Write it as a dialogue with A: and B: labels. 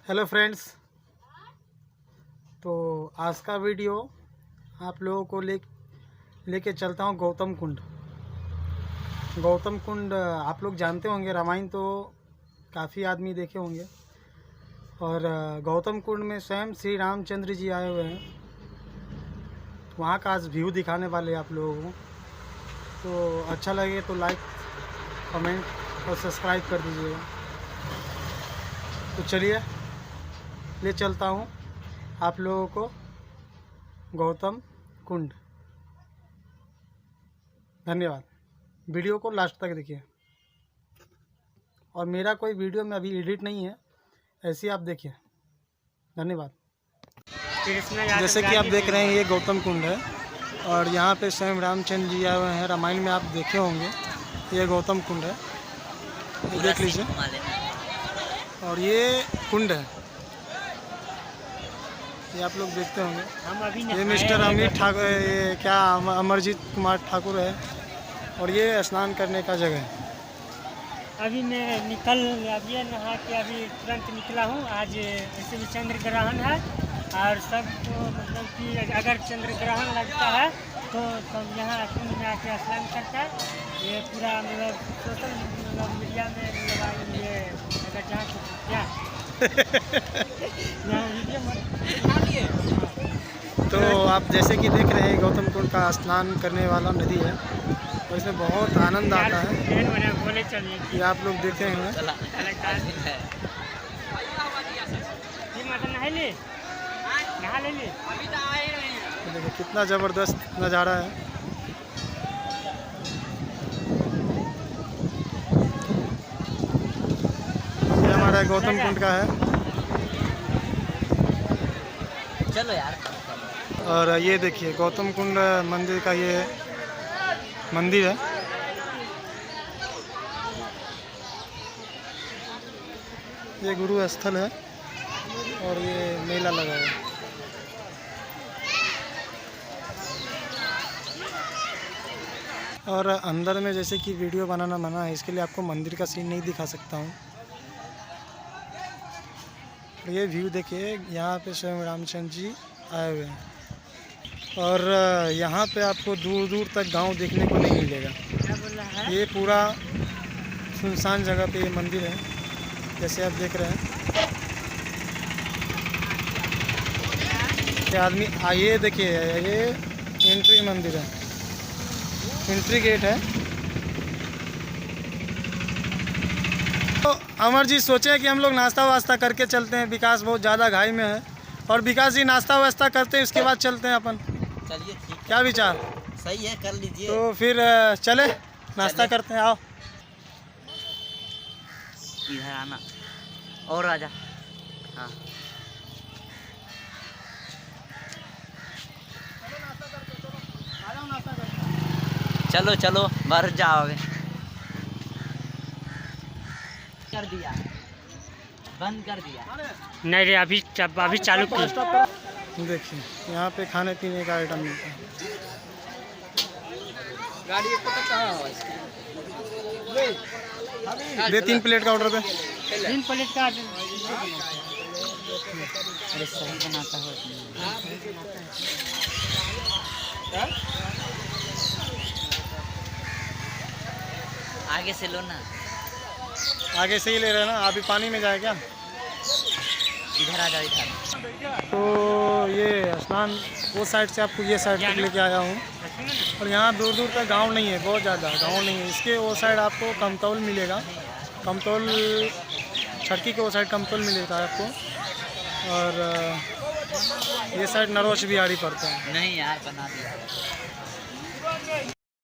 A: Hello friends, तो आज का वीडियो आप लोगों को लेके चलता हूँ गौतम कुंड। गौतम कुंड आप लोग जानते होंगे, रामायण तो काफ़ी आदमी देखे होंगे। और गौतम कुंड में स्वयं श्री रामचंद्र जी आए हुए हैं। वहाँ का आज व्यू दिखाने वाले आप लोगों को। तो अच्छा लगे तो लाइक, कमेंट और सब्सक्राइब कर दीजिएगा। तो चलिए ले चलता हूँ आप लोगों को गौतम कुंड। धन्यवाद। वीडियो को लास्ट तक देखिए। और मेरा कोई वीडियो में अभी एडिट नहीं है, ऐसे आप देखिए। धन्यवाद। जैसे कि आप देख रहे हैं, ये गौतम कुंड है और यहाँ पे स्वयं रामचंद्र जी आए हुए हैं। रामायण में आप देखे होंगे, ये गौतम कुंड है, ये देख लीजिए। और ये कुंड है, ये आप लोग देखते होंगे। ये मिस्टर अमित ठाकुर, ये क्या अमरजीत कुमार ठाकुर है। और ये स्नान करने का जगह है।
B: अभी मैं अभी नहा के अभी तुरंत निकला हूँ। आज ऐसे भी चंद्र ग्रहण है और सबको मतलब कि अगर चंद्र ग्रहण लगता है तो सब यहाँ कुंड में आके स्नान करता है। ये पूरा मतलब सोशल मीडिया में मतलब ये अगर जहाँ क्या
A: तो आप जैसे कि देख रहे हैं, गौतम कुंड का स्नान करने वाला नदी है और इसमें बहुत आनंद आता है। ये आप लोग देखे हैं। देखिए कितना ज़बरदस्त नज़ारा है। ये हमारा गौतम कुंड का है।
C: चलो यार।
A: और ये देखिए गौतम कुंड मंदिर का ये मंदिर है। ये गुरु स्थल है और ये मेला लगा हुआ है। और अंदर में जैसे कि वीडियो बनाना मना है, इसके लिए आपको मंदिर का सीन नहीं दिखा सकता हूँ। ये व्यू देखिए, यहाँ पे स्वयं रामचंद्र जी आए हुए हैं। और यहाँ पे आपको दूर दूर तक गांव देखने को नहीं मिलेगा। ये पूरा सुनसान जगह पे ये मंदिर है, जैसे आप देख रहे हैं। ये आदमी आइए देखिए, ये एंट्री मंदिर है, एंट्री गेट है। तो अमर जी सोचे कि हम लोग नाश्ता वास्ता करके चलते हैं। विकास बहुत ज़्यादा घाई में है और विकास जी नाश्ता वास्ता करते हैं, उसके बाद चलते हैं अपन।
C: चलिए ठीक,
A: क्या विचार?
C: सही है, कर लीजिए।
A: तो फिर चले नाश्ता करते हैं। आओ
C: इधर आना और राजा। हाँ चलो चलो, मर जाओगे। कर दिया, बंद कर दिया।
B: नहीं रे, अभी चालू किया।
A: देखिए यहाँ पे खाने पीने का आइटम मिलता है।
C: गाड़ी
A: दे 3 प्लेट का ऑर्डर दे।
B: 3 प्लेट का।
C: अरे सही बनाता है। आगे से लो ना।
A: आगे से ही ले रहे हैं ना, अभी पानी में जाए क्या?
C: इधर आ जाओ, इधर।
A: तो ये स्नान वो साइड से आपको ये साइड तक लेके आया हूँ। और यहाँ दूर दूर तक गांव नहीं है, बहुत ज़्यादा गांव नहीं है। इसके वो साइड आपको कमतौल मिलेगा, कमतौल छड़की के वो साइड कमतौल मिलेगा आपको। और ये साइड नरोच बिहारी पड़ता है।
C: नहीं यार, बना दिया।